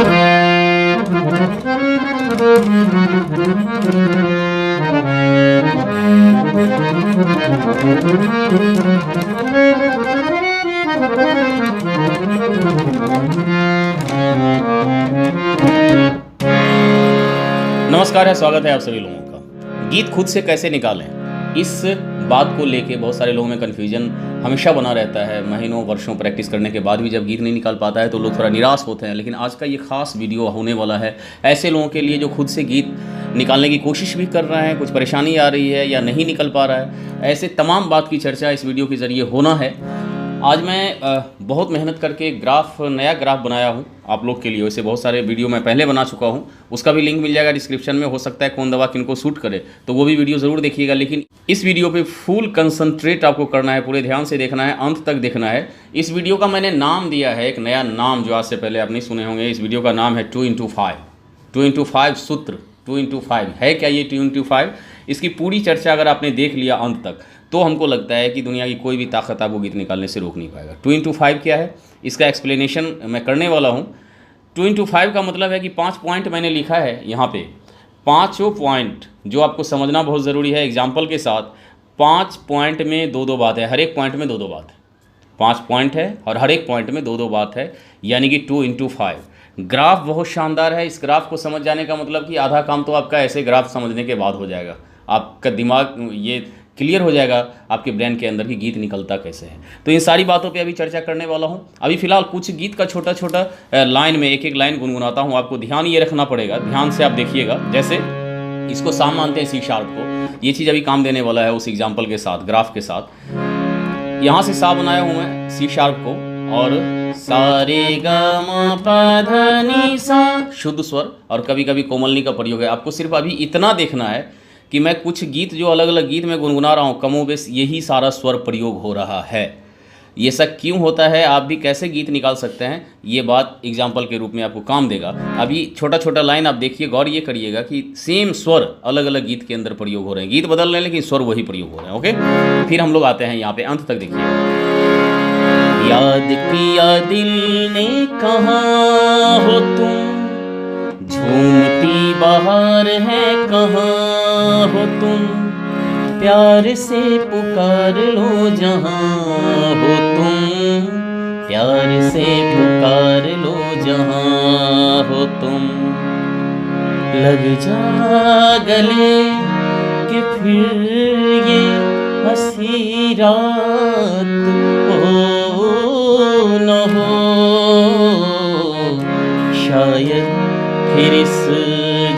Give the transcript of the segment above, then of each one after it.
नमस्कार है, स्वागत है आप सभी लोगों का। गीत खुद से कैसे निकालें, इस बात को लेके बहुत सारे लोगों में कन्फ्यूजन हमेशा बना रहता है। महीनों वर्षों प्रैक्टिस करने के बाद भी जब गीत नहीं निकाल पाता है तो लोग थोड़ा निराश होते हैं। लेकिन आज का ये खास वीडियो होने वाला है ऐसे लोगों के लिए जो खुद से गीत निकालने की कोशिश भी कर रहे हैं, कुछ परेशानी आ रही है या नहीं निकल पा रहा है। ऐसे तमाम बात की चर्चा इस वीडियो के ज़रिए होना है। आज मैं बहुत मेहनत करके नया ग्राफ बनाया हूँ आप लोग के लिए। वैसे बहुत सारे वीडियो मैं पहले बना चुका हूँ, उसका भी लिंक मिल जाएगा डिस्क्रिप्शन में। हो सकता है कौन दवा किनको सूट करे तो वो भी वीडियो ज़रूर देखिएगा। लेकिन इस वीडियो पे फुल कंसंट्रेट आपको करना है, पूरे ध्यान से देखना है, अंत तक देखना है। इस वीडियो का मैंने नाम दिया है, एक नया नाम जो आज से पहले आप नहीं सुने होंगे। इस वीडियो का नाम है 2x5, 2x5 सूत्र। 2x5 है क्या ये 2x5? इसकी पूरी चर्चा अगर आपने देख लिया अंत तक तो हमको लगता है कि दुनिया की कोई भी ताकत आपको गीत निकालने से रोक नहीं पाएगा। 2x5 क्या है, इसका एक्सप्लेनेशन मैं करने वाला हूँ। 2x5 का मतलब है कि 5 पॉइंट मैंने लिखा है यहाँ पे। 5 पॉइंट जो आपको समझना बहुत ज़रूरी है एग्जाम्पल के साथ। 5 पॉइंट में दो बात है, हर एक पॉइंट में दो बात है। 5 पॉइंट है और हर एक पॉइंट में दो बात है, यानी कि 2x5। ग्राफ बहुत शानदार है। इस ग्राफ को समझ जाने का मतलब कि आधा काम तो आपका ऐसे ग्राफ समझने के बाद हो जाएगा। आपका दिमाग ये क्लियर हो जाएगा आपके ब्रेन के अंदर कि गीत निकलता कैसे है। तो इन सारी बातों पे अभी चर्चा करने वाला हूँ। अभी फ़िलहाल कुछ गीत का छोटा छोटा लाइन में एक लाइन गुनगुनाता हूँ। आपको ध्यान ये रखना पड़ेगा, ध्यान से आप देखिएगा। जैसे इसको सा मानते हैं सी शार्प को, ये चीज़ अभी काम देने वाला है उस एग्जाम्पल के साथ, ग्राफ के साथ। यहाँ से सा बनाया हूँ मैं सी शार्प को, और सा रे ग म प ध नि सा शुद्ध स्वर, और कभी कभी कोमलनी का प्रयोग है। आपको सिर्फ अभी इतना देखना है कि मैं कुछ गीत जो अलग अलग गीत में गुनगुना रहा हूँ, कमोबेश यही सारा स्वर प्रयोग हो रहा है। ये सब क्यों होता है, आप भी कैसे गीत निकाल सकते हैं, ये बात एग्जाम्पल के रूप में आपको काम देगा। अभी छोटा छोटा लाइन आप देखिए, गौर ये करिएगा कि सेम स्वर अलग अलग गीत के अंदर प्रयोग हो रहे हैं। गीत बदल रहे हैं लेकिन स्वर वही प्रयोग हो रहे हैं। ओके, फिर हम लोग आते हैं यहाँ पे, अंत तक देखिए। याद किया दिल ने कहाँ हो तुम, झूमती बहार है कहाँ हो तुम, प्यार से पुकार लो जहाँ हो तुम, प्यार से पुकार लो जहाँ हो तुम। लग जा गले कि फिर ये हंसी रात हो न हो, शायद फिर इस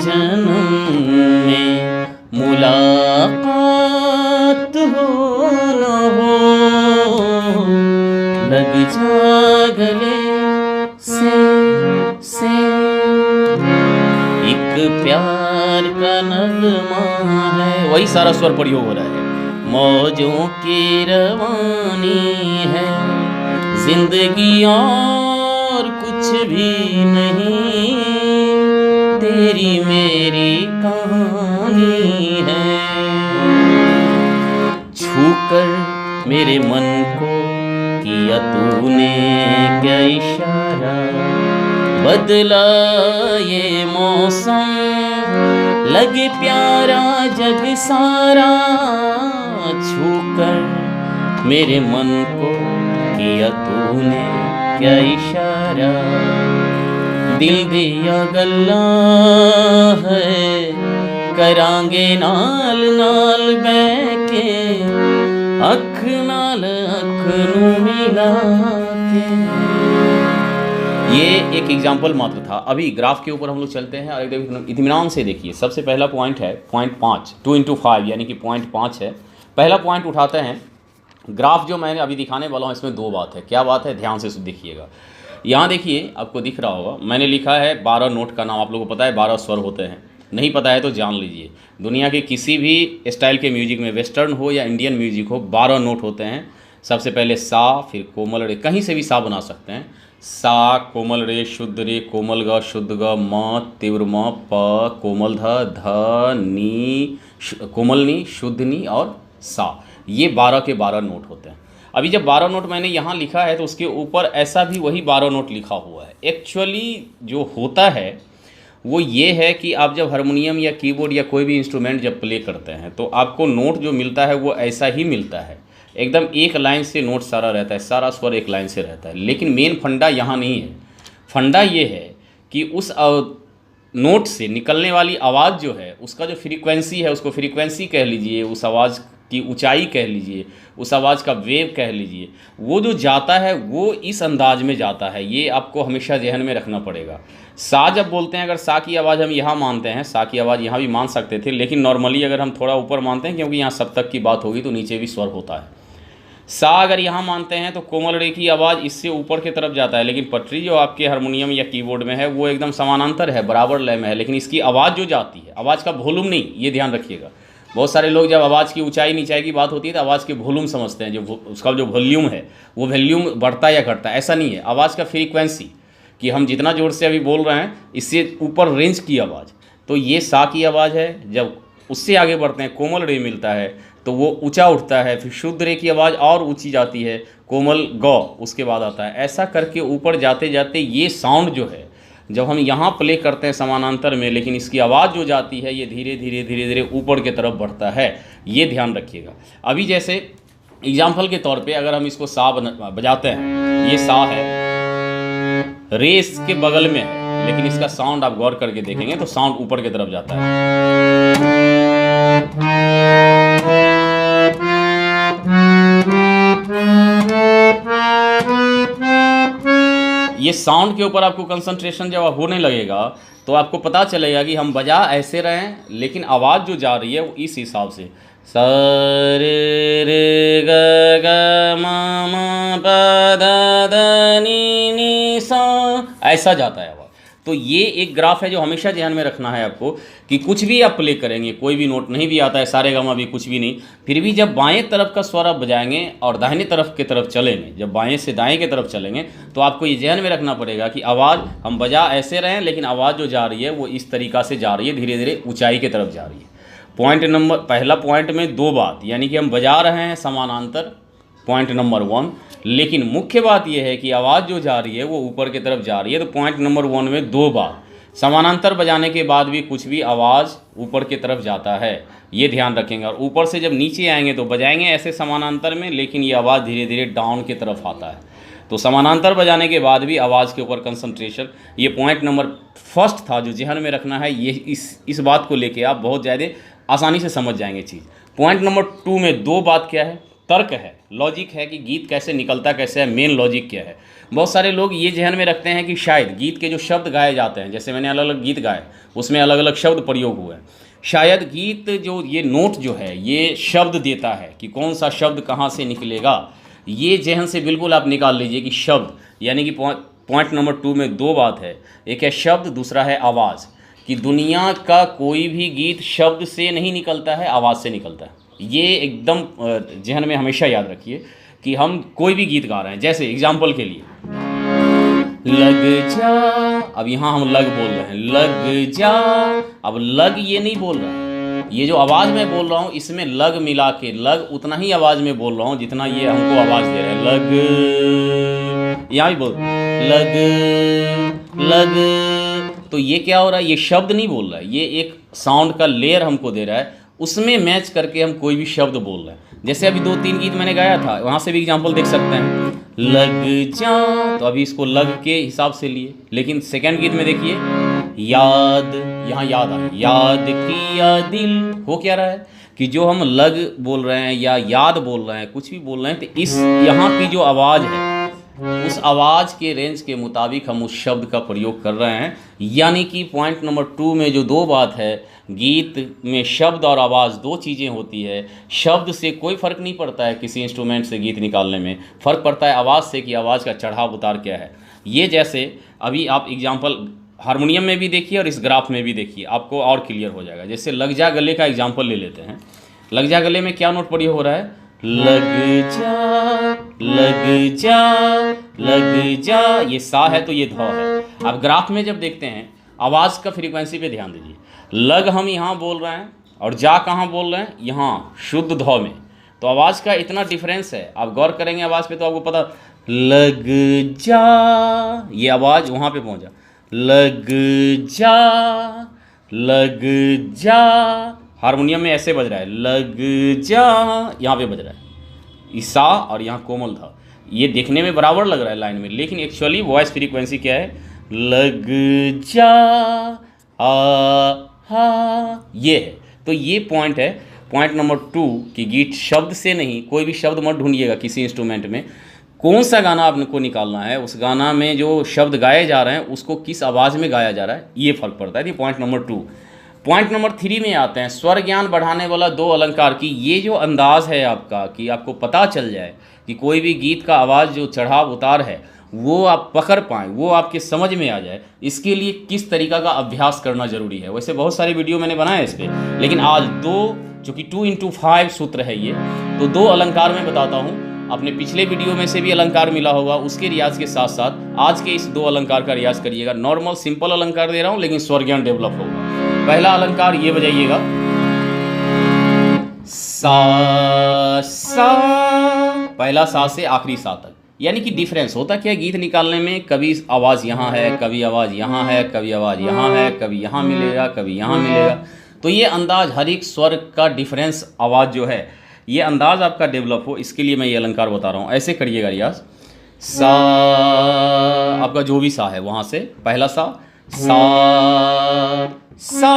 जन्म में मुलाकात हो न हो। लग जा गले से एक प्यार का नगमा है, वही सारा स्वर प्रयोग हो रहा है। मौजों की रवानी है जिंदगी और कुछ भी नहीं, तेरी मेरी कहानी है। छूकर मेरे मन को किया तूने क्या इशारा, बदला ये मौसम लगे प्यारा जग सारा। छूकर मेरे मन को किया तूने क्या इशारा, दिल दिया गल्ला है करांगे नाल नाल बैके, अख नाल अख नू मिला के। ये एक एग्जाम्पल मात्र था। अभी ग्राफ के ऊपर हम लोग चलते हैं और एकदम इत्मीनान से देखिए। सबसे पहला पॉइंट है पॉइंट 5, 2x5 यानी कि पॉइंट 5 है। पहला पॉइंट उठाते हैं। ग्राफ जो मैंने अभी दिखाने वाला हूँ इसमें दो बात है। क्या बात है, ध्यान से देखिएगा। यहाँ देखिए, आपको दिख रहा होगा मैंने लिखा है 12 नोट का नाम। आप लोगों को पता है 12 स्वर होते हैं, नहीं पता है तो जान लीजिए। दुनिया के किसी भी स्टाइल के म्यूजिक में, वेस्टर्न हो या इंडियन म्यूजिक हो, 12 नोट होते हैं। सबसे पहले सा, फिर कोमल रे, कहीं से भी सा बना सकते हैं। सा, कोमल रे, शुद्ध रे, कोमल ग, शुद्ध ग, म, तीव्र म, प, कोमल ध, नी, कोमल नी, शुद्ध नी और सा। ये 12 के 12 नोट होते हैं। अभी जब 12 नोट मैंने यहाँ लिखा है तो उसके ऊपर ऐसा भी वही 12 नोट लिखा हुआ है। एक्चुअली जो होता है वो ये है कि आप जब हारमोनियम या कीबोर्ड या कोई भी इंस्ट्रूमेंट जब प्ले करते हैं तो आपको नोट जो मिलता है वो ऐसा ही मिलता है, एकदम एक लाइन से नोट सारा रहता है, सारा स्वर एक लाइन से रहता है। लेकिन मेन फंडा यहाँ नहीं है। फंडा ये है कि उस नोट से निकलने वाली आवाज़ जो है उसका जो फ्रीक्वेंसी है, उसको फ्रीक्वेंसी कह लीजिए, उस आवाज़ की ऊंचाई कह लीजिए, उस आवाज़ का वेव कह लीजिए, वो जो जाता है वो इस अंदाज में जाता है। ये आपको हमेशा जहन में रखना पड़ेगा। सा जब बोलते हैं, अगर सा की आवाज़ हम यहाँ मानते हैं, सा की आवाज़ यहाँ भी मान सकते थे, लेकिन नॉर्मली अगर हम थोड़ा ऊपर मानते हैं क्योंकि यहाँ सप्तक की बात होगी तो नीचे भी स्वर होता है। सा अगर यहाँ मानते हैं तो कोमल रे की आवाज़ इससे ऊपर की तरफ जाता है, लेकिन पटरी जो आपके हारमोनियम या कीबोर्ड में है वो एकदम समानांतर है, बराबर लय में है, लेकिन इसकी आवाज़ जो जाती है, आवाज़ का वॉल्यूम नहीं, ये ध्यान रखिएगा। बहुत सारे लोग जब आवाज़ की ऊंचाई नीचाई की बात होती है तो आवाज़ के वॉल्यूम समझते हैं, जो उसका जो वॉल्यूम है वो वॉल्यूम बढ़ता या घटता है, ऐसा नहीं है। आवाज़ का फ्रीक्वेंसी कि हम जितना जोर से अभी बोल रहे हैं इससे ऊपर रेंज की आवाज़, तो ये सा की आवाज़ है। जब उससे आगे बढ़ते हैं कोमल रे मिलता है तो वो ऊंचा उठता है, फिर शुद्ध रे की आवाज़ और ऊंची जाती है, कोमल गौ उसके बाद आता है। ऐसा करके ऊपर जाते जाते ये साउंड जो है जब हम यहाँ प्ले करते हैं समानांतर में, लेकिन इसकी आवाज़ जो जाती है ये धीरे धीरे धीरे धीरे ऊपर की तरफ बढ़ता है, ये ध्यान रखिएगा। अभी जैसे एग्जाम्पल के तौर पे अगर हम इसको सा बजाते हैं, ये सा है, रे इसके बगल में है, लेकिन इसका साउंड आप गौर करके देखेंगे तो साउंड ऊपर की तरफ जाता है। ये साउंड के ऊपर आपको कंसंट्रेशन जब होने लगेगा तो आपको पता चलेगा कि हम बजा ऐसे रहे हैं, लेकिन आवाज़ जो जा रही है वो इस हिसाब से सा रे रे ग ग म म प द द नी सा, ऐसा जाता है आवाज़। तो ये एक ग्राफ है जो हमेशा ध्यान में रखना है आपको कि कुछ भी आप प्ले करेंगे, कोई भी नोट नहीं भी आता है, सारे गामा भी कुछ भी नहीं, फिर भी जब बाएं तरफ का स्वर आप बजाएंगे और दाहिने तरफ की तरफ चलेंगे, जब बाएं से दाएं की तरफ चलेंगे तो आपको ये ध्यान में रखना पड़ेगा कि आवाज़ हम बजा ऐसे रहें, लेकिन आवाज़ जो जा रही है वो इस तरीक़ा से जा रही है, धीरे धीरे ऊँचाई की तरफ जा रही है। पॉइंट नंबर पहला पॉइंट में दो बात, यानी कि हम बजा रहे हैं समानांतर, पॉइंट नंबर 1, लेकिन मुख्य बात यह है कि आवाज़ जो जा रही है वो ऊपर की तरफ जा रही है। तो पॉइंट नंबर 1 में दो बात, समानांतर बजाने के बाद भी कुछ भी आवाज़ ऊपर की तरफ जाता है, ये ध्यान रखेंगे। और ऊपर से जब नीचे आएंगे तो बजाएंगे ऐसे समानांतर में, लेकिन ये आवाज़ धीरे धीरे डाउन की तरफ आता है। तो समानांतर बजाने के बाद भी आवाज़ के ऊपर कंसंट्रेशन, ये पॉइंट नंबर 1 था जो जहन में रखना है। ये इस बात को लेके आप बहुत ज़्यादा आसानी से समझ जाएंगे चीज़। पॉइंट नंबर 2 में दो बात क्या है, तर्क है, लॉजिक है कि गीत कैसे निकलता कैसे है, मेन लॉजिक क्या है। बहुत सारे लोग ये जहन में रखते हैं कि शायद गीत के जो शब्द गाए जाते हैं, जैसे मैंने अलग अलग गीत गाए उसमें अलग अलग शब्द प्रयोग हुए हैं, शायद गीत जो ये नोट जो है ये शब्द देता है कि कौन सा शब्द कहाँ से निकलेगा। ये जहन से बिल्कुल आप निकाल लीजिए कि शब्द, यानी कि पॉइंट नंबर 2 में दो बात है, एक है शब्द, दूसरा है आवाज़। कि दुनिया का कोई भी गीत शब्द से नहीं निकलता है, आवाज़ से निकलता है। ये एकदम जहन में हमेशा याद रखिए कि हम कोई भी गीत गा रहे हैं, जैसे एग्जाम्पल के लिए लग जा, अब यहाँ हम लग बोल रहे हैं, लग जा, अब लग ये नहीं बोल रहे हैं, ये जो आवाज़ मैं बोल रहा हूँ इसमें लग मिला के, लग उतना ही आवाज़ में बोल रहा हूँ जितना ये हमको आवाज़ दे रहे हैं। लग, यहाँ भी बोल लग लग, तो ये क्या हो रहा है, ये शब्द नहीं बोल रहा है, ये एक साउंड का लेयर हमको दे रहा है, उसमें मैच करके हम कोई भी शब्द बोल रहे हैं। जैसे अभी 2-3 गीत मैंने गाया था, वहाँ से भी एग्जांपल देख सकते हैं। लग जा, तो अभी इसको लग के हिसाब से लिए, लेकिन सेकंड गीत में देखिए याद, यहाँ याद आ, याद किया दिल, हो क्या रहा है कि जो हम लग बोल रहे हैं या याद बोल रहे हैं, कुछ भी बोल रहे हैं, तो इस यहाँ की जो आवाज़ है उस आवाज़ के रेंज के मुताबिक हम उस शब्द का प्रयोग कर रहे हैं। यानी कि पॉइंट नंबर 2 में जो दो बात है, गीत में शब्द और आवाज़ दो चीज़ें होती है। शब्द से कोई फ़र्क नहीं पड़ता है किसी इंस्ट्रूमेंट से गीत निकालने में, फ़र्क पड़ता है आवाज़ से कि आवाज़ का चढ़ाव उतार क्या है। ये जैसे अभी आप एग्जाम्पल हारमोनियम में भी देखिए और इस ग्राफ में भी देखिए, आपको और क्लियर हो जाएगा। जैसे लग जा गले का एग्जाम्पल ले लेते हैं। लग जा गले में क्या नोट प्रयोग हो रहा है, लग जा लग जा लग जा, ये सा है तो ये ध है। अब ग्राफ में जब देखते हैं आवाज़ का फ्रीक्वेंसी पे ध्यान दीजिए, लग हम यहाँ बोल रहे हैं और जा कहाँ बोल रहे हैं, यहाँ शुद्ध ध में, तो आवाज़ का इतना डिफरेंस है, आप गौर करेंगे आवाज़ पे तो आपको पता, लग जा, ये आवाज़ वहाँ पे पहुँचा, लग जा, लग जा, हारमोनियम में ऐसे बज रहा है, लग जा, यहाँ पे बज रहा है ईसा और यहाँ कोमल था। ये देखने में बराबर लग रहा है लाइन में, लेकिन एक्चुअली वॉइस फ्रीक्वेंसी क्या है, लग जा, हा, ये है। तो ये पॉइंट है। पॉइंट नंबर 2 कि गीत शब्द से नहीं, कोई भी शब्द मत ढूंढिएगा किसी इंस्ट्रूमेंट में, कौन सा गाना आपको निकालना है, उस गाना में जो शब्द गाए जा रहे हैं उसको किस आवाज़ में गाया जा रहा है, ये फर्क पड़ता है। ये पॉइंट नंबर 2। पॉइंट नंबर 3 में आते हैं, स्वर ज्ञान बढ़ाने वाला 2 अलंकार की ये जो अंदाज़ है आपका, कि आपको पता चल जाए कि कोई भी गीत का आवाज़ जो चढ़ाव उतार है वो आप पकड़ पाएँ, वो आपके समझ में आ जाए, इसके लिए किस तरीका का अभ्यास करना ज़रूरी है। वैसे बहुत सारे वीडियो मैंने बनाए इस पर, लेकिन आज 2, चूँकि 2x5 सूत्र है ये, तो 2 अलंकार मैं बताता हूँ। अपने पिछले वीडियो में से भी अलंकार मिला होगा, उसके रियाज के साथ साथ आज के इस 2 अलंकार का रियाज करिएगा। नॉर्मल सिंपल अलंकार दे रहा हूँ, लेकिन स्वर ज्ञान डेवलप होगा। पहला अलंकार ये बजाइएगा, सा सा, पहला सा से आखिरी सा तक, यानी कि डिफरेंस होता क्या है गीत निकालने में, कभी आवाज़ यहाँ है, कभी आवाज़ यहाँ है, कभी आवाज़ यहाँ है, कभी यहाँ मिलेगा, कभी यहाँ मिलेगा। तो ये अंदाज, हर एक स्वर का डिफरेंस आवाज़ जो है, ये अंदाज आपका डेवलप हो, इसके लिए मैं ये अलंकार बता रहा हूँ। ऐसे करिएगा रियाज, सा, आपका जो भी सा है वहाँ से पहला सा, सा सा,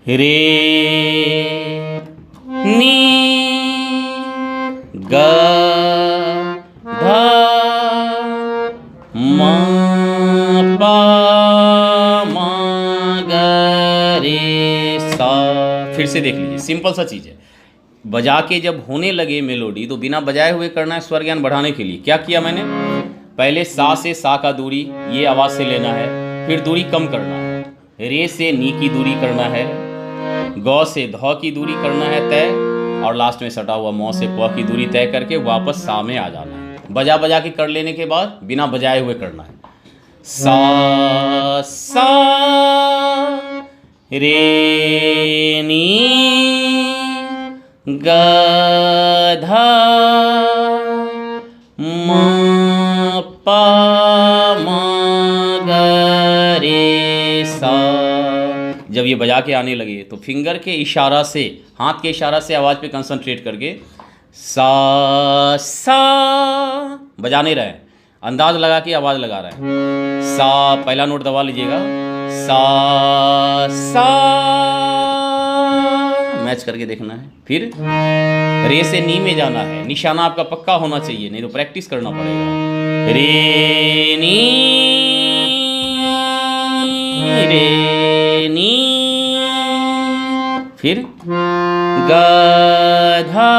रे नी, ग धा, मा पा मा ग रे सा। फिर से देख लीजिए, सिंपल सा चीज़ है। बजा के जब होने लगे मेलोडी तो बिना बजाए हुए करना है स्वर ज्ञान बढ़ाने के लिए। क्या किया मैंने, पहले सा से सा का दूरी ये आवाज़ से लेना है, फिर दूरी कम करना है, रे से नी की दूरी करना है, गौ से ध की दूरी करना है तय, और लास्ट में सटा हुआ मौ से प की दूरी तय करके वापस सा में आ जाना है। बजा बजा के कर लेने के बाद बिना बजाए हुए करना है, सा सा, रे नी, ग धा, मा पा मा ग रे सा। जब ये बजा के आने लगे तो फिंगर के इशारा से, हाथ के इशारा से आवाज़ पे कंसंट्रेट करके सा सा बजाने रहे, अंदाज लगा के आवाज़ लगा रहे हैं। सा पहला नोट दबा लीजिएगा, सा सा, मैच करके देखना है। फिर रे से नी में जाना है, निशाना आपका पक्का होना चाहिए, नहीं तो प्रैक्टिस करना पड़ेगा। रे नी, रे नी, फिर ग धा,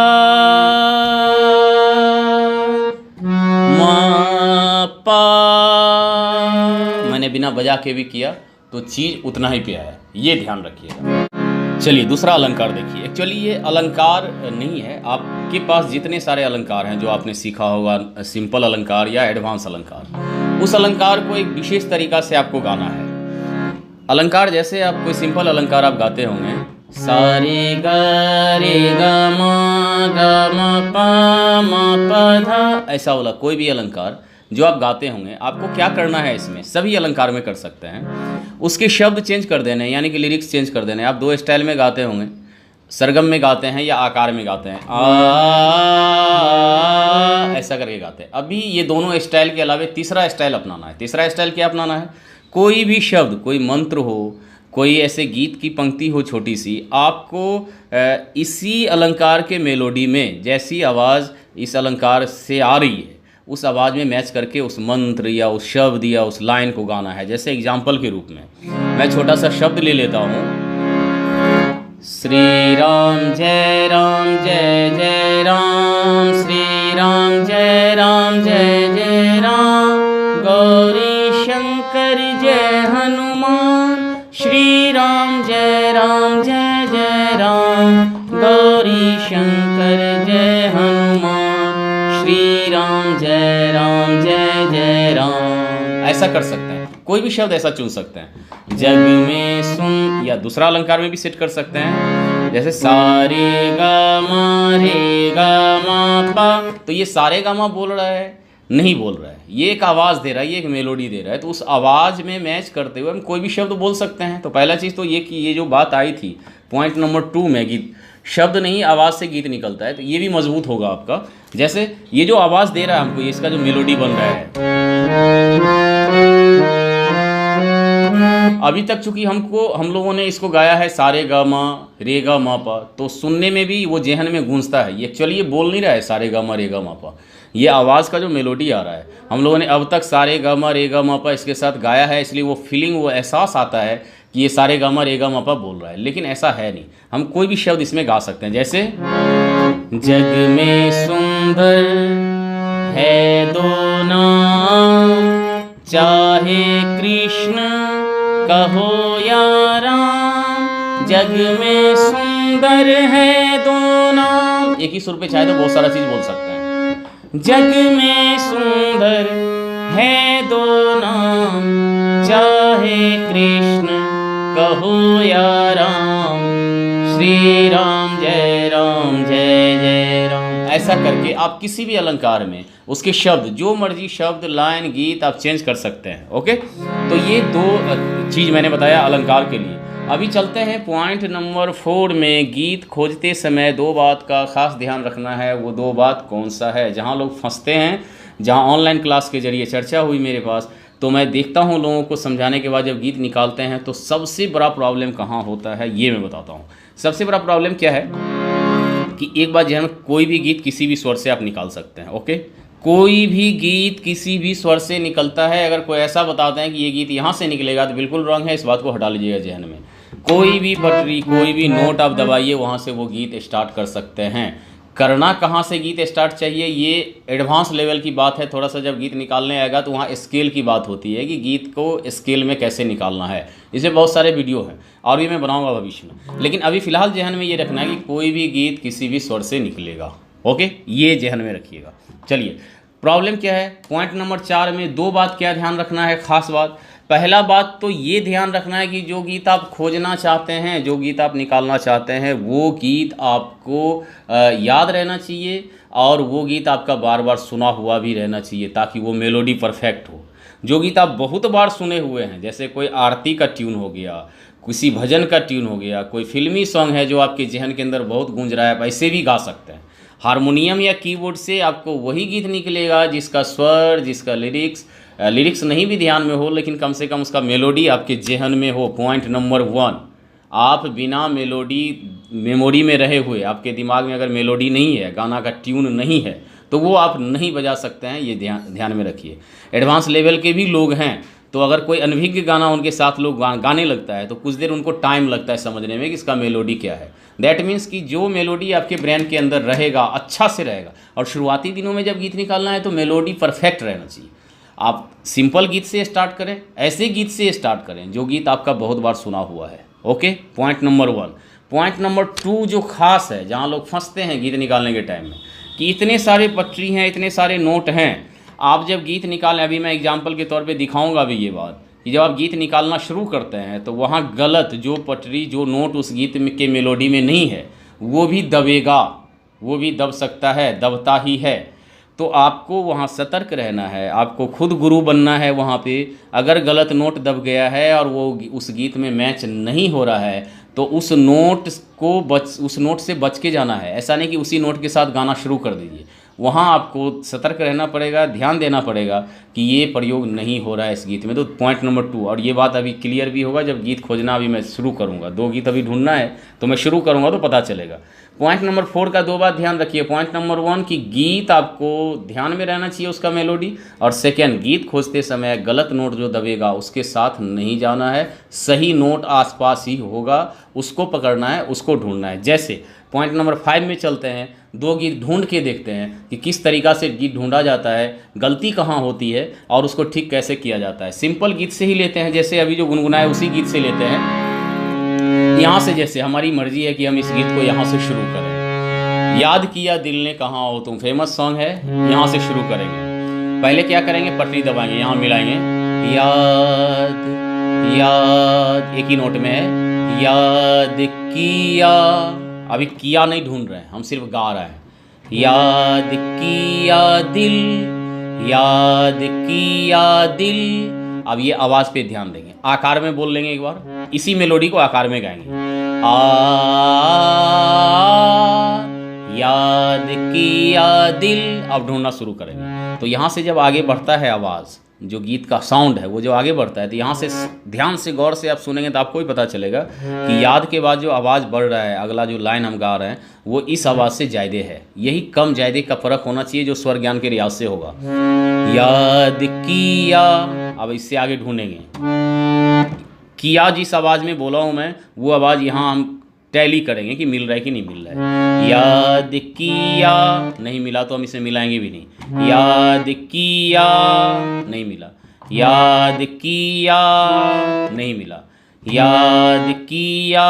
मा पा। मैंने बिना बजा के भी किया तो चीज़ उतना ही पे आया, ये ध्यान रखिएगा। चलिए दूसरा अलंकार देखिए। एक्चुअली ये अलंकार नहीं है, आपके पास जितने सारे अलंकार हैं जो आपने सीखा होगा, सिंपल अलंकार या एडवांस अलंकार, उस अलंकार को एक विशेष तरीका से आपको गाना है। अलंकार जैसे आप कोई सिंपल अलंकार आप गाते होंगे, सा रे ग रे ग म पा म प धा, ऐसा वाला कोई भी अलंकार जो आप गाते होंगे, आपको क्या करना है, इसमें सभी अलंकार में कर सकते हैं, उसके शब्द चेंज कर देने, यानी कि लिरिक्स चेंज कर देने। आप 2 स्टाइल में गाते होंगे, सरगम में गाते हैं या आकार में गाते हैं, ऐसा करके गाते हैं। अभी ये दोनों स्टाइल के अलावा तीसरा स्टाइल अपनाना है। तीसरा स्टाइल क्या अपनाना है, कोई भी शब्द, कोई मंत्र हो, कोई ऐसे गीत की पंक्ति हो छोटी सी, आपको इसी अलंकार के मेलोडी में जैसी आवाज़ इस अलंकार से आ रही है उस आवाज़ में मैच करके उस मंत्र या उस शब्द या उस लाइन को गाना है। जैसे एग्जाम्पल के रूप में मैं छोटा सा शब्द ले लेता हूँ, श्री राम जय जय राम, श्री राम जय जय राम, गौरी शंकर जय हनुमान, श्री राम जय जय राम, गौरी शंकर जय हनुमान, श्री राम जय जय राम। ऐसा कर सकते हैं, कोई भी शब्द ऐसा चुन सकते हैं। जग में सुन, या दूसरा अलंकार में भी सेट कर सकते हैं, जैसे सारे गा मा रे गा मा पा, तो ये सारे गा मा बोल रहा है? नहीं बोल रहा है, ये एक आवाज़ दे रहा है, ये एक मेलोडी दे रहा है। तो उस आवाज़ में मैच करते हुए हम कोई भी शब्द बोल सकते हैं। तो पहला चीज़ तो ये कि ये जो बात आई थी पॉइंट नंबर 2 में, गीत शब्द नहीं आवाज़ से गीत निकलता है, तो ये भी मजबूत होगा आपका। जैसे ये जो आवाज़ दे रहा है हमको, ये इसका जो मेलोडी बन रहा है, अभी तक चूंकि हम लोगों ने इसको गाया है सारे गा मा रे गा मा पा, तो सुनने में भी वो जेहन में गूंजता है। ये एक्चुअली ये बोल नहीं रहा है सारे गा मा रे गा मा पा, ये आवाज़ का जो मेलोडी आ रहा है। हम लोगों ने अब तक सारे गा मा रे गा मा पा इसके साथ गाया है, इसलिए वो फीलिंग, वो एहसास आता है कि ये सारे गा मा रे गा मा पा बोल रहा है। लेकिन ऐसा है नहीं, हम कोई भी शब्द इसमें गा सकते हैं। जैसे जग में सुंदर है दो नाम, चाहे कृष्ण कहो या राम, जग में सुंदर है दो नाम। एक ही सुर पे चाहे तो बहुत सारा चीज बोल सकते हैं। जग में सुंदर है दो नाम, चाहे कृष्ण कहो या राम, श्री राम जय राम जय जय राम। ऐसा करके आप किसी भी अलंकार में उसके शब्द, जो मर्जी शब्द, लाइन, गीत आप चेंज कर सकते हैं। ओके, तो ये 2 चीज़ मैंने बताया अलंकार के लिए। अभी चलते हैं पॉइंट नंबर 4 में। गीत खोजते समय 2 बात का खास ध्यान रखना है। वो 2 बात कौन सा है? जहाँ लोग फंसते हैं, जहाँ ऑनलाइन क्लास के जरिए चर्चा हुई मेरे पास, तो मैं देखता हूँ लोगों को समझाने के बाद जब गीत निकालते हैं तो सबसे बड़ा प्रॉब्लम कहाँ होता है, ये मैं बताता हूँ। सबसे बड़ा प्रॉब्लम क्या है कि एक बार जो है कोई भी गीत किसी भी स्वर से आप निकाल सकते हैं। ओके, कोई भी गीत किसी भी स्वर से निकलता है। अगर कोई ऐसा बताते हैं कि ये गीत यहाँ से निकलेगा तो बिल्कुल रॉन्ग है, इस बात को हटा लीजिएगा जहन में। कोई भी पटरी, कोई भी नोट आप दबाइए, वहाँ से वो गीत स्टार्ट कर सकते हैं। करना कहाँ से गीत स्टार्ट चाहिए, ये एडवांस लेवल की बात है। थोड़ा सा जब गीत निकालने आएगा तो वहाँ स्केल की बात होती है कि गीत को स्केल में कैसे निकालना है। इसे बहुत सारे वीडियो हैं और भी मैं बनाऊंगा भविष्य में, लेकिन अभी फ़िलहाल जहन में ये रखना है कि कोई भी गीत किसी भी स्वर से निकलेगा। ओके, ये जहन में रखिएगा। चलिए, प्रॉब्लम क्या है पॉइंट नंबर 4 में? 2 बात क्या ध्यान रखना है, खास बात। पहला बात तो ये ध्यान रखना है कि जो गीत आप खोजना चाहते हैं, जो गीत आप निकालना चाहते हैं, वो गीत आपको याद रहना चाहिए और वो गीत आपका बार बार सुना हुआ भी रहना चाहिए, ताकि वो मेलोडी परफेक्ट हो। जो गीत आप बहुत बार सुने हुए हैं, जैसे कोई आरती का ट्यून हो गया, किसी भजन का ट्यून हो गया, कोई फिल्मी सॉन्ग है जो आपके जहन के अंदर बहुत गूंज रहा है, आप ऐसे भी गा सकते हैं। हारमोनियम या कीबोर्ड से आपको वही गीत निकलेगा जिसका स्वर, जिसका लिरिक्स नहीं भी ध्यान में हो, लेकिन कम से कम उसका मेलोडी आपके जहन में हो। पॉइंट नंबर 1, आप बिना मेलोडी मेमोरी में रहे हुए, आपके दिमाग में अगर मेलोडी नहीं है, गाना का ट्यून नहीं है, तो वो आप नहीं बजा सकते हैं। ये ध्यान में रखिए। एडवांस लेवल के भी लोग हैं, तो अगर कोई अनभिज्ञ गाना उनके साथ लोग गाने लगता है तो कुछ देर उनको टाइम लगता है समझने में कि इसका मेलोडी क्या है। दैट मीन्स कि जो मेलोडी आपके ब्रेन के अंदर रहेगा, अच्छा से रहेगा। और शुरुआती दिनों में जब गीत निकालना है तो मेलोडी परफेक्ट रहना चाहिए। आप सिंपल गीत से स्टार्ट करें, ऐसे गीत से स्टार्ट करें जो गीत आपका बहुत बार सुना हुआ है। Okay, point number 1। Point number 2 जो खास है, जहाँ लोग फंसते हैं गीत निकालने के टाइम में, कि इतने सारे पटरी हैं, इतने सारे नोट हैं, आप जब गीत निकालें, अभी मैं एग्जाम्पल के तौर पे दिखाऊंगा भी ये बात, कि जब आप गीत निकालना शुरू करते हैं तो वहाँ गलत जो पटरी, जो नोट उस गीत के मेलोडी में नहीं है, वो भी दबेगा, वो भी दब सकता है, दबता ही है। तो आपको वहाँ सतर्क रहना है, आपको खुद गुरु बनना है वहाँ पे। अगर गलत नोट दब गया है और वो उस गीत में मैच नहीं हो रहा है तो उस नोट से बच के जाना है। ऐसा नहीं कि उसी नोट के साथ गाना शुरू कर दीजिए। वहाँ आपको सतर्क रहना पड़ेगा, ध्यान देना पड़ेगा कि ये प्रयोग नहीं हो रहा है इस गीत में। तो पॉइंट नंबर 2, और ये बात अभी क्लियर भी होगा जब गीत खोजना अभी मैं शुरू करूँगा। 2 गीत अभी ढूंढना है तो मैं शुरू करूँगा तो पता चलेगा। पॉइंट नंबर 4 का 2 बात ध्यान रखिए। पॉइंट नंबर 1 कि गीत आपको ध्यान में रहना चाहिए, उसका मेलोडी। और सेकेंड, गीत खोजते समय गलत नोट जो दबेगा उसके साथ नहीं जाना है, सही नोट आसपास ही होगा, उसको पकड़ना है, उसको ढूंढना है। जैसे पॉइंट नंबर 5 में चलते हैं, 2 गीत ढूंढ के देखते हैं कि किस तरीक़ा से गीत ढूंढा जाता है, गलती कहाँ होती है और उसको ठीक कैसे किया जाता है। सिंपल गीत से ही लेते हैं, जैसे अभी जो गुनगुनाए उसी गीत से लेते हैं। यहाँ से जैसे हमारी मर्जी है कि हम इस गीत को यहाँ से शुरू करें। याद किया दिल ने कहाँ हो तुम, फेमस सॉन्ग है, यहाँ से शुरू करेंगे। पहले क्या करेंगे, पटरी दबाएंगे, यहाँ मिलाएंगे, याद याद, एक ही नोट में है, याद किया अभी किया नहीं ढूंढ रहे हैं, हम सिर्फ गा रहे हैं। याद किया दिल, याद किया दिल। अब ये आवाज़ पे ध्यान देंगे, आकार में बोल लेंगे एक बार, इसी मेलोडी को आकार में गाएंगे। आ याद किया दिल। अब ढूंढना शुरू करेंगे। तो यहाँ से जब आगे बढ़ता है आवाज़, जो गीत का साउंड है वो जो आगे बढ़ता है, तो यहाँ से ध्यान से गौर से आप सुनेंगे तो आपको ही पता चलेगा कि याद के बाद जो आवाज़ बढ़ रहा है, अगला जो लाइन हम गा रहे हैं वो इस आवाज़ से ज़्यादा है। यही कम ज़्यादा का फ़र्क होना चाहिए जो स्वर ज्ञान के रियाज से होगा। याद किया, अब इससे आगे ढूंढेंगे। किया जिस आवाज़ में बोला हूँ मैं, वो आवाज़ यहाँ हम टैली करेंगे कि मिल रहा है कि नहीं मिल रहा है। याद किया, नहीं मिला तो हम इसे मिलाएंगे भी नहीं। याद किया, नहीं मिला। याद किया, नहीं मिला। याद किया,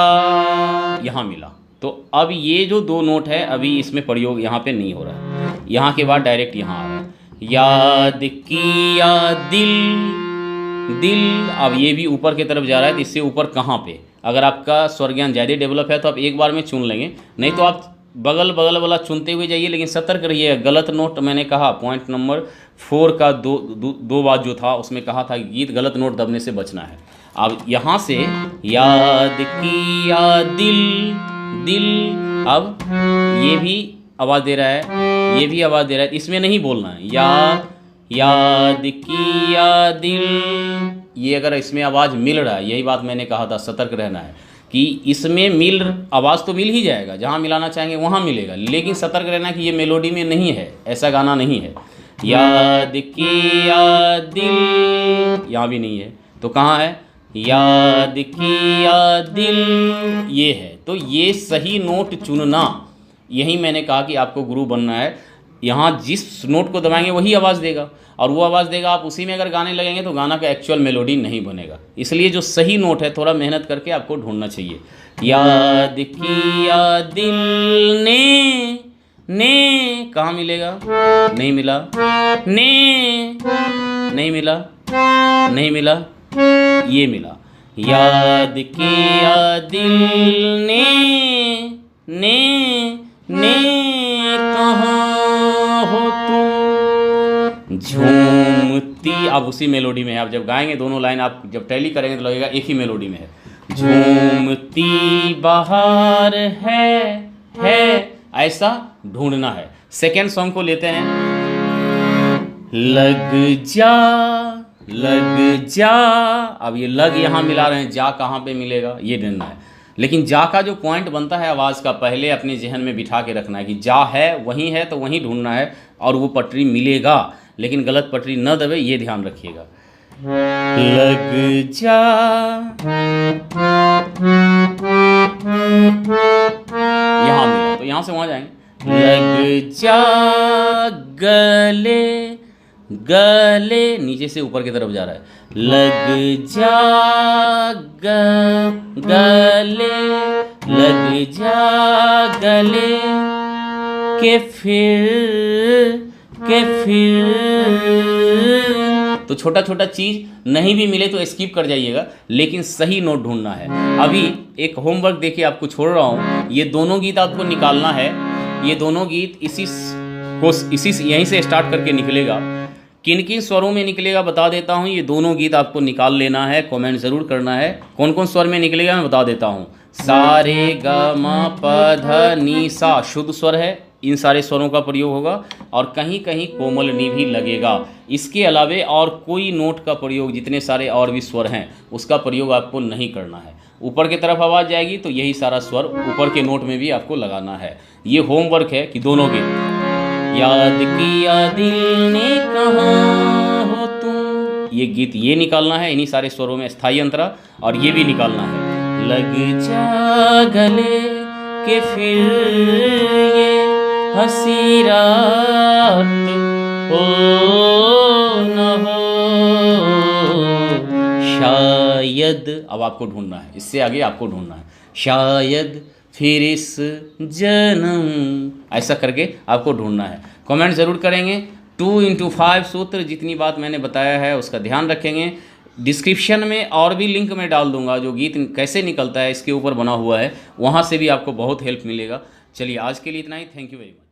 यहाँ मिला। तो अब ये जो दो नोट है अभी इसमें प्रयोग यहाँ पे नहीं हो रहा है, यहाँ के बाद डायरेक्ट यहाँ आ रहा है। याद किया दिल, दिल। अब ये भी ऊपर की तरफ जा रहा है, तो इससे ऊपर कहाँ पे? अगर आपका स्वर ज्ञान ज़्यादा डेवलप है तो आप एक बार में चुन लेंगे, नहीं तो आप बगल बगल वाला चुनते हुए जाइए, लेकिन सतर्क रहिए। गलत नोट मैंने कहा, पॉइंट नंबर 4 का दो बात जो था उसमें कहा था गीत गलत नोट दबने से बचना है। अब यहाँ से याद किया दिल, दिल। अब ये भी आवाज़ दे रहा है, ये भी आवाज़ दे रहा है, इसमें नहीं बोलना है। याद किया दिल। ये अगर इसमें आवाज़ मिल रहा है, यही बात मैंने कहा था, सतर्क रहना है कि इसमें आवाज़ तो मिल ही जाएगा, जहाँ मिलाना चाहेंगे वहाँ मिलेगा, लेकिन सतर्क रहना कि ये मेलोडी में नहीं है, ऐसा गाना नहीं है। याद किया दिल, यहाँ भी नहीं है, तो कहाँ है? याद किया दिल, ये है। तो ये सही नोट चुनना, यही मैंने कहा कि आपको गुरु बनना है। यहाँ जिस नोट को दबाएंगे वही आवाज़ देगा, और वो आवाज़ देगा, आप उसी में अगर गाने लगेंगे तो गाना का एक्चुअल मेलोडी नहीं बनेगा। इसलिए जो सही नोट है थोड़ा मेहनत करके आपको ढूंढना चाहिए। याद किया दिल ने कहाँ मिलेगा? नहीं मिला। ने नहीं मिला, नहीं मिला, ये मिला। याद किया दिल ने कहाँ हो तुम झूमती। अब उसी मेलोडी में है, आप जब गाएंगे दोनों लाइन आप जब टैली करेंगे तो लगेगा एक ही मेलोडी में है। झूमती बहार है, ऐसा ढूंढना है। सेकेंड सॉन्ग को लेते हैं। लग जा। अब ये लग यहाँ मिला रहे हैं, जा कहाँ पे मिलेगा ये ढूंढना है। लेकिन जा का जो पॉइंट बनता है आवाज़ का, पहले अपने जहन में बिठा के रखना है कि जा है वहीं है तो वहीं ढूंढना है और वो पटरी मिलेगा, लेकिन गलत पटरी न दबे, ये ध्यान रखिएगा। लग जा, यहाँ मिला तो यहाँ से वहाँ जाएंगे। लग जा गले, नीचे से ऊपर की तरफ जा रहा है। लग जा गले, लग जा गले के फिर तो छोटा छोटा चीज नहीं भी मिले तो स्किप कर जाइएगा, लेकिन सही नोट ढूंढना है। अभी एक होमवर्क देखिए, आपको छोड़ रहा हूँ, ये दोनों गीत आपको निकालना है। ये दोनों गीत यहीं से स्टार्ट करके निकलेगा। किन किन स्वरों में निकलेगा बता देता हूँ। ये दोनों गीत आपको निकाल लेना है, कमेंट ज़रूर करना है। कौन कौन स्वर में निकलेगा मैं बता देता हूँ। सा रे ग म प ध नि सा शुद्ध स्वर है, इन सारे स्वरों का प्रयोग होगा, और कहीं कहीं कोमल नी भी लगेगा। इसके अलावे और कोई नोट का प्रयोग, जितने सारे और भी स्वर हैं उसका प्रयोग आपको नहीं करना है। ऊपर की तरफ आवाज़ जाएगी तो यही सारा स्वर ऊपर के नोट में भी आपको लगाना है। ये होमवर्क है कि दोनों गीत। याद किया दिल ने कहाँ हो तुम, ये गीत ये निकालना है, इन्हीं सारे स्वरों में स्थायी अंतरा, और ये भी निकालना है। लग जा गले के फिर ये हंसी रात हो न हो शायद। अब आपको ढूंढना है, इससे आगे आपको ढूंढना है। शायद फिर इस जन्म, ऐसा करके आपको ढूंढना है। कमेंट ज़रूर करेंगे। 2 into 5 सूत्र, जितनी बात मैंने बताया है उसका ध्यान रखेंगे। डिस्क्रिप्शन में और भी लिंक मैं डाल दूंगा, जो गीत कैसे निकलता है इसके ऊपर बना हुआ है, वहाँ से भी आपको बहुत हेल्प मिलेगा। चलिए आज के लिए इतना ही। Thank you very much.